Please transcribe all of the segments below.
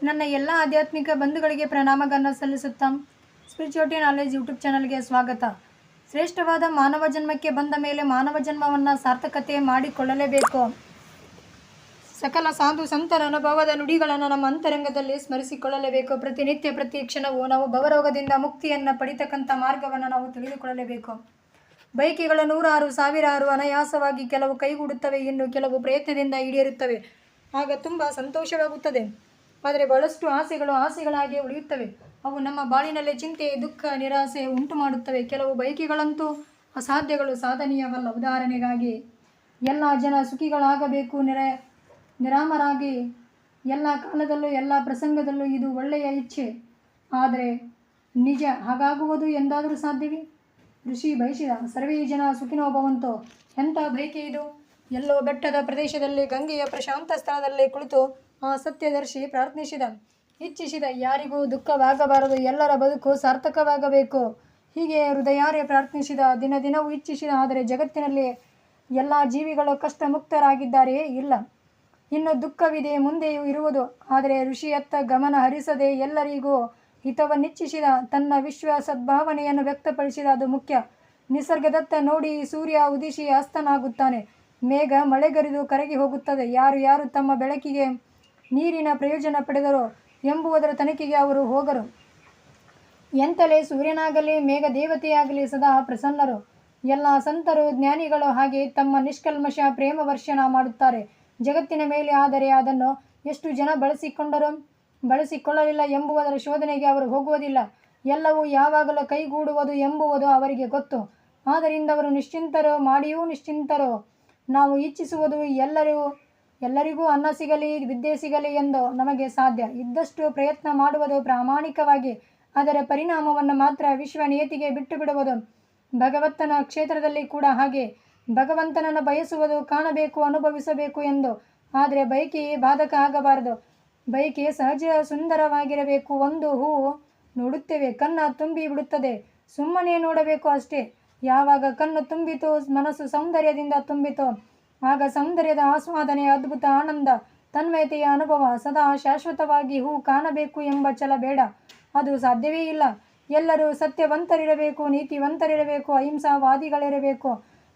ನನ್ನ ಎಲ್ಲ ಆಧ್ಯಾತ್ಮಿಕ ಬಂಧುಗಳಿಗೆ ಪ್ರಣಾಮಗಳನ್ನು ಸಲ್ಲಿಸುತ್ತಾ ಸ್ಪಿರಿಚುಯಾಲಿಟಿ ನಾಲೆಜ್ ಯೂಟ್ಯೂಬ್ ಚಾನಲ್ಗೆ ಸ್ವಾಗತ. ಶ್ರೇಷ್ಠವಾದ ಮಾನವ ಜನ್ಮಕ್ಕೆ ಬಂದ ಮೇಲೆ ಮಾನವ ಜನ್ಮವನ್ನು ಸಾರ್ಥಕತೆ ಮಾಡಿಕೊಳ್ಳಲೇಬೇಕು. ಸಕಲ ಸಾಧು ಸಂತರ ಅನುಭವದ ನುಡಿಗಳನ್ನು ನಮ್ಮ ಅಂತರಂಗದಲ್ಲಿ ಸ್ಮರಿಸಿಕೊಳ್ಳಲೇಬೇಕು. ಪ್ರತಿನಿತ್ಯ ಪ್ರತಿ ಕ್ಷಣವೂ ನಾವು ಭವರೋಗದಿಂದ ಮುಕ್ತಿಯನ್ನು ಪಡಿತಕ್ಕಂಥ ಮಾರ್ಗವನ್ನು ನಾವು ತಿಳಿದುಕೊಳ್ಳಲೇಬೇಕು. ಬೈಕಿಗಳು ನೂರಾರು ಸಾವಿರಾರು ಅನಾಯಾಸವಾಗಿ ಕೆಲವು ಕೈಗೂಡುತ್ತವೆ, ಇನ್ನು ಕೆಲವು ಪ್ರಯತ್ನದಿಂದ ಈಡೇರುತ್ತವೆ. ಆಗ ತುಂಬ ಸಂತೋಷವಾಗುತ್ತದೆ. ಆದರೆ ಬಹಳಷ್ಟು ಆಸೆಗಳಾಗಿ ಉಳಿಯುತ್ತವೆ. ಅವು ನಮ್ಮ ಬಾಳಿನಲ್ಲಿ ಚಿಂತೆ, ದುಃಖ, ನಿರಾಸೆ ಉಂಟು ಮಾಡುತ್ತವೆ. ಕೆಲವು ಬಯಕೆಗಳಂತೂ ಅಸಾಧ್ಯಗಳು, ಸಾಧನೀಯವಲ್ಲ. ಉದಾಹರಣೆಗಾಗಿ ಎಲ್ಲ ಜನ ಸುಖಿಗಳಾಗಬೇಕು, ನಿರಾಮರಾಗಿ ಎಲ್ಲ ಕಾಲದಲ್ಲೂ ಎಲ್ಲ ಪ್ರಸಂಗದಲ್ಲೂ ಇದು ಒಳ್ಳೆಯ ಇಚ್ಛೆ. ಆದರೆ ನಿಜ ಹಾಗಾಗುವುದು ಎಂದಾದರೂ ಸಾಧ್ಯವೇ? ಋಷಿ ಬಯಸಿದ ಸರ್ವೇ ಜನ ಸುಖಿನೋ ಭವಂತೋ. ಎಂಥ ಬಯಕೆ ಇದು! ಎಲ್ಲೋ ಬೆಟ್ಟದ ಪ್ರದೇಶದಲ್ಲಿ ಗಂಗೆಯ ಪ್ರಶಾಂತ ಸ್ಥಳದಲ್ಲಿ ಕುಳಿತು ಆ ಸತ್ಯದರ್ಶಿ ಇಚ್ಛಿಸಿದ ಯಾರಿಗೂ ದುಃಖವಾಗಬಾರದು, ಎಲ್ಲರ ಬದುಕು ಸಾರ್ಥಕವಾಗಬೇಕು. ಹೀಗೆ ಹೃದಯಾರೆ ಪ್ರಾರ್ಥಿಸಿದ, ದಿನವೂ ಇಚ್ಛಿಸಿದ. ಆದರೆ ಜಗತ್ತಿನಲ್ಲಿ ಎಲ್ಲ ಜೀವಿಗಳು ಕಷ್ಟ ಮುಕ್ತರಾಗಿದ್ದಾರೆಯೇ? ಇಲ್ಲ, ಇನ್ನು ದುಃಖವಿದೆ, ಮುಂದೆಯೂ ಇರುವುದು. ಆದರೆ ಋಷಿಯತ್ತ ಗಮನ ಹರಿಸದೆ ಎಲ್ಲರಿಗೂ ಹಿತವನ್ನಿಚ್ಛಿಸಿದ, ತನ್ನ ವಿಶ್ವ ಸದ್ಭಾವನೆಯನ್ನು ವ್ಯಕ್ತಪಡಿಸಿದ. ಅದು ಮುಖ್ಯ. ನಿಸರ್ಗದತ್ತ ನೋಡಿ ಸೂರ್ಯ ಉದಿಸಿ ಅಸ್ತನಾಗುತ್ತಾನೆ, ಮೇಘ ಮಳೆಗರಿದು ಕರಗಿ ಹೋಗುತ್ತದೆ. ಯಾರು ತಮ್ಮ ಬೆಳಕಿಗೆ ನೀರಿನ ಪ್ರಯೋಜನ ಪಡೆದರೋ ಎಂಬುದರ ತನಿಖೆಗೆ ಅವರು ಹೋಗರು. ಎಂತಲೇ ಸೂರ್ಯನಾಗಲಿ ಮೇಘ ದೇವತೆಯಾಗಲಿ ಸದಾ ಪ್ರಸನ್ನರು. ಎಲ್ಲ ಸಂತರು ಜ್ಞಾನಿಗಳು ಹಾಗೆ ತಮ್ಮ ನಿಷ್ಕಲ್ಮಶ ಪ್ರೇಮ ವರ್ಷಣ ಮಾಡುತ್ತಾರೆ ಜಗತ್ತಿನ ಮೇಲೆ. ಆದರೆ ಅದನ್ನು ಎಷ್ಟು ಜನ ಬಳಸಿಕೊಳ್ಳಲಿಲ್ಲ ಎಂಬುದರ ಶೋಧನೆಗೆ ಅವರು ಹೋಗುವುದಿಲ್ಲ. ಎಲ್ಲವೂ ಯಾವಾಗಲೂ ಕೈಗೂಡುವುದು ಎಂಬುವುದು ಅವರಿಗೆ ಗೊತ್ತು. ಆದ್ದರಿಂದ ಅವರು ನಿಶ್ಚಿಂತರು, ಮಾಡಿಯೂ ನಿಶ್ಚಿಂತರು. ನಾವು ಇಚ್ಛಿಸುವುದು ಎಲ್ಲರಿಗೂ ಅನ್ನ ಸಿಗಲಿ, ವಿದ್ಯೆ ಸಿಗಲಿ ಎಂದು ನಮಗೆ ಸಾಧ್ಯ ಇದ್ದಷ್ಟು ಪ್ರಯತ್ನ ಮಾಡುವುದು ಪ್ರಾಮಾಣಿಕವಾಗಿ. ಅದರ ಪರಿಣಾಮವನ್ನು ಮಾತ್ರ ವಿಶ್ವ ನಿಯತಿಗೆ ಬಿಟ್ಟು ಬಿಡುವುದು. ಭಗವಂತನ ಕ್ಷೇತ್ರದಲ್ಲಿ ಕೂಡ ಹಾಗೆ. ಭಗವಂತನನ್ನು ಬಯಸುವುದು, ಕಾಣಬೇಕು, ಅನುಭವಿಸಬೇಕು ಎಂದು. ಆದರೆ ಬಯಕೆಯೇ ಬಾಧಕ ಆಗಬಾರದು. ಬಯಕೆ ಸಹಜ, ಸುಂದರವಾಗಿರಬೇಕು. ಒಂದು ಹೂವು ನೋಡುತ್ತೇವೆ, ಕಣ್ಣ ತುಂಬಿ ಬಿಡುತ್ತದೆ, ಸುಮ್ಮನೆ ನೋಡಬೇಕು ಅಷ್ಟೇ. ಯಾವಾಗ ಕಣ್ಣು ತುಂಬಿತೋ, ಮನಸ್ಸು ಸೌಂದರ್ಯದಿಂದ ತುಂಬಿತೋ, ಆಗ ಸೌಂದರ್ಯದ ಆಸ್ವಾದನೆ, ಅದ್ಭುತ ಆನಂದ, ತನ್ಮಯತೆಯ ಅನುಭವ. ಸದಾ ಶಾಶ್ವತವಾಗಿ ಹೂ ಕಾಣಬೇಕು ಎಂಬ ಛಲ ಬೇಡ, ಅದು ಸಾಧ್ಯವೇ ಇಲ್ಲ. ಎಲ್ಲರೂ ಸತ್ಯವಂತರಿರಬೇಕು, ನೀತಿವಂತರಿರಬೇಕು, ಅಹಿಂಸಾವಾದಿಗಳಿರಬೇಕು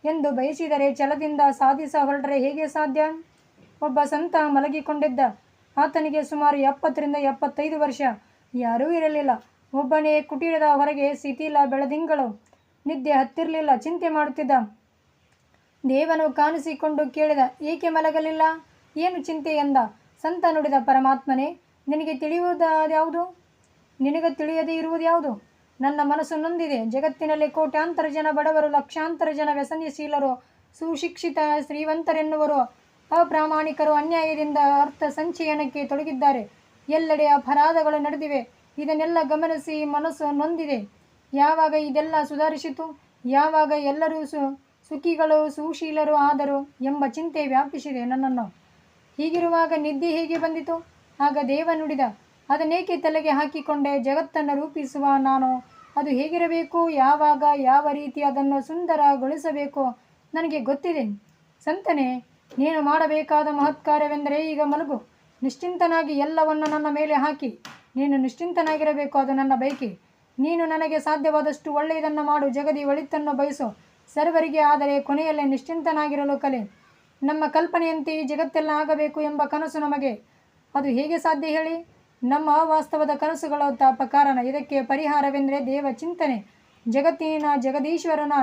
ಎಂದು ಬಯಸಿದರೆ, ಛಲದಿಂದ ಸಾಧಿಸ ಹೊರಟರೆ ಹೇಗೆ ಸಾಧ್ಯ? ಒಬ್ಬ ಸಂತ ಮಲಗಿಕೊಂಡಿದ್ದ. ಆತನಿಗೆ ಸುಮಾರು 70 ರಿಂದ 75 ವರ್ಷ. ಯಾರೂ ಇರಲಿಲ್ಲ. ಒಬ್ಬನೇ ಕುಟೀರದ ಹೊರಗೆ ಶಿಥಿಲ ಬೆಳದಿಂಗಳು. ನಿದ್ದೆ ಹತ್ತಿರಲಿಲ್ಲ. ಚಿಂತೆ ಮಾಡುತ್ತಿದ್ದ. ದೇವನು ಕಾಣಿಸಿಕೊಂಡು ಕೇಳಿದ, ಏಕೆ ಮಲಗಲಿಲ್ಲ? ಏನು ಚಿಂತೆ ಎಂದ. ಸಂತ ನುಡಿದ, ಪರಮಾತ್ಮನೇ, ನಿನಗೆ ತಿಳಿಯದೇ ಇರುವುದು ಯಾವುದು? ನನ್ನ ಮನಸ್ಸು ನೊಂದಿದೆ. ಜಗತ್ತಿನಲ್ಲಿ ಕೋಟ್ಯಾಂತರ ಜನ ಬಡವರು, ಲಕ್ಷಾಂತರ ಜನ ವ್ಯಸನಶೀಲರು, ಸುಶಿಕ್ಷಿತ ಶ್ರೀವಂತರೆನ್ನುವರು ಅಪ್ರಾಮಾಣಿಕರು ಅನ್ಯಾಯದಿಂದ ಅರ್ಥ ಸಂಚಯನಕ್ಕೆ ತೊಡಗಿದ್ದಾರೆ. ಎಲ್ಲೆಡೆ ಅಪರಾಧಗಳು ನಡೆದಿವೆ. ಇದನ್ನೆಲ್ಲ ಗಮನಿಸಿ ಮನಸ್ಸು ನೊಂದಿದೆ. ಯಾವಾಗ ಇದೆಲ್ಲ ಸುಧಾರಿಸಿತು? ಯಾವಾಗ ಎಲ್ಲರೂ ಸುಖಿಗಳು, ಸುಶೀಲರು ಆದರು ಎಂಬ ಚಿಂತೆ ವ್ಯಾಪಿಸಿದೆ ನನ್ನನ್ನು. ಹೀಗಿರುವಾಗ ನಿದ್ದೆ ಹೇಗೆ ಬಂದಿತು? ಆಗ ದೇವ ನುಡಿದ, ಅದನ್ನೇಕೆ ತಲೆಗೆ ಹಾಕಿಕೊಂಡೆ? ಜಗತ್ತನ್ನು ರೂಪಿಸುವ ನಾನು. ಅದು ಹೇಗಿರಬೇಕು, ಯಾವಾಗ, ಯಾವ ರೀತಿ ಅದನ್ನು ಸುಂದರಗೊಳಿಸಬೇಕು ನನಗೆ ಗೊತ್ತಿದೆ. ಸಂತನೇ, ನೀನು ಮಾಡಬೇಕಾದ ಮಹತ್ಕಾರ್ಯವೆಂದರೆ ಈಗ ಮಲಗು. ನಿಶ್ಚಿಂತನಾಗಿ ಎಲ್ಲವನ್ನು ನನ್ನ ಮೇಲೆ ಹಾಕಿ ನೀನು ನಿಶ್ಚಿಂತನಾಗಿರಬೇಕು. ಅದು ನನ್ನ ಬಯಕೆ. ನೀನು ನನಗೆ ಸಾಧ್ಯವಾದಷ್ಟು ಒಳ್ಳೆಯದನ್ನು ಮಾಡು. ಜಗದಿ ಒಳಿತನ್ನು ಬಯಸು ಸರ್ವರಿಗೆ. ಆದರೆ ಕೊನೆಯಲ್ಲಿ ನಿಶ್ಚಿಂತನಾಗಿರಲು ಕಲೆ. ನಮ್ಮ ಕಲ್ಪನೆಯಂತೆ ಈ ಜಗತ್ತೆಲ್ಲ ಆಗಬೇಕು ಎಂಬ ಕನಸು ನಮಗೆ. ಅದು ಹೇಗೆ ಸಾಧ್ಯ ಹೇಳಿ? ನಮ್ಮ ಅವಾಸ್ತವದ ಕನಸುಗಳ ತಾಪ ಕಾರಣ. ಇದಕ್ಕೆ ಪರಿಹಾರವೆಂದರೆ ದೇವ ಚಿಂತನೆ. ಜಗತ್ತಿನ ಜಗದೀಶ್ವರನ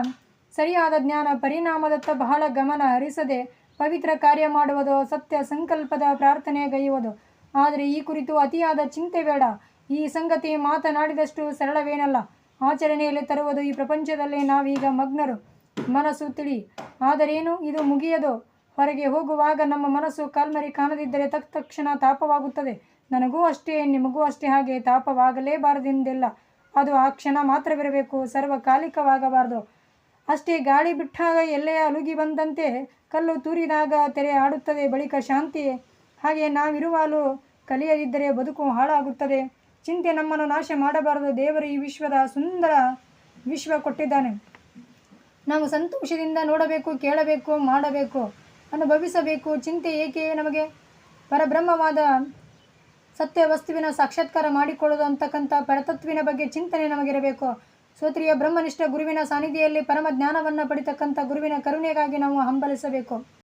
ಸರಿಯಾದ ಜ್ಞಾನ. ಪರಿಣಾಮದತ್ತ ಬಹಳ ಗಮನ ಹರಿಸದೆ ಪವಿತ್ರ ಕಾರ್ಯ ಮಾಡುವುದು, ಸತ್ಯ ಸಂಕಲ್ಪದ ಪ್ರಾರ್ಥನೆಗೈಯುವುದು. ಆದರೆ ಈ ಕುರಿತು ಅತಿಯಾದ ಚಿಂತೆ ಬೇಡ. ಈ ಸಂಗತಿ ಮಾತನಾಡಿದಷ್ಟು ಸರಳವೇನಲ್ಲ ಆಚರಣೆಯಲ್ಲಿ ತರುವುದು. ಈ ಪ್ರಪಂಚದಲ್ಲಿ ನಾವೀಗ ಮಗ್ನರು. ಮನಸ್ಸು ತಿಳಿ. ಆದರೇನು, ಇದು ಮುಗಿಯದು. ಹೊರಗೆ ಹೋಗುವಾಗ ನಮ್ಮ ಮನಸ್ಸು ಕಾಲ್ಮರಿ ಕಾಣದಿದ್ದರೆ ತಕ್ಷಣ ತಾಪವಾಗುತ್ತದೆ. ನನಗೂ ಅಷ್ಟೇ, ನಿಮಗೂ ಅಷ್ಟೇ. ಹಾಗೆ ತಾಪವಾಗಲೇಬಾರದೆಂದಿಲ್ಲ. ಅದು ಆ ಕ್ಷಣ ಮಾತ್ರವಿರಬೇಕು, ಸರ್ವಕಾಲಿಕವಾಗಬಾರದು ಅಷ್ಟೇ. ಗಾಳಿ ಬಿಟ್ಟಾಗ ಎಲ್ಲೆಯ ಅಲುಗಿ ಬಂದಂತೆ, ಕಲ್ಲು ತೂರಿದಾಗ ತೆರೆ ಆಡುತ್ತದೆ, ಬಳಿಕ ಶಾಂತಿ. ಹಾಗೆ ನಾವಿರುವಾಗಲೂ ಕಲಿಯದಿದ್ದರೆ ಬದುಕು ಹಾಳಾಗುತ್ತದೆ. ಚಿಂತೆ ನಮ್ಮನ್ನು ನಾಶ ಮಾಡಬಾರದು. ದೇವರು ಈ ವಿಶ್ವದ ಸುಂದರ ವಿಶ್ವ ಕೊಟ್ಟಿದ್ದಾನೆ. ನಾವು ಸಂತೋಷದಿಂದ ನೋಡಬೇಕು, ಕೇಳಬೇಕು, ಮಾಡಬೇಕು, ಅನುಭವಿಸಬೇಕು. ಚಿಂತೆ ಏಕೆ ನಮಗೆ? ಪರಬ್ರಹ್ಮವಾದ ಸತ್ಯ ವಸ್ತುವಿನ ಸಾಕ್ಷಾತ್ಕಾರ ಮಾಡಿಕೊಳ್ಳೋದು ಅಂತಕ್ಕಂಥ ಪರತತ್ವಿನ ಬಗ್ಗೆ ಚಿಂತನೆ ನಮಗಿರಬೇಕು. ಶ್ರೋತ್ರಿಯ ಬ್ರಹ್ಮನಿಷ್ಠ ಗುರುವಿನ ಸಾನ್ನಿಧ್ಯದಲ್ಲಿ ಪರಮ ಜ್ಞಾನವನ್ನು ಪಡಿತಕ್ಕಂಥ ಗುರುವಿನ ಕರುಣೆಗಾಗಿ ನಾವು ಹಂಬಲಿಸಬೇಕು.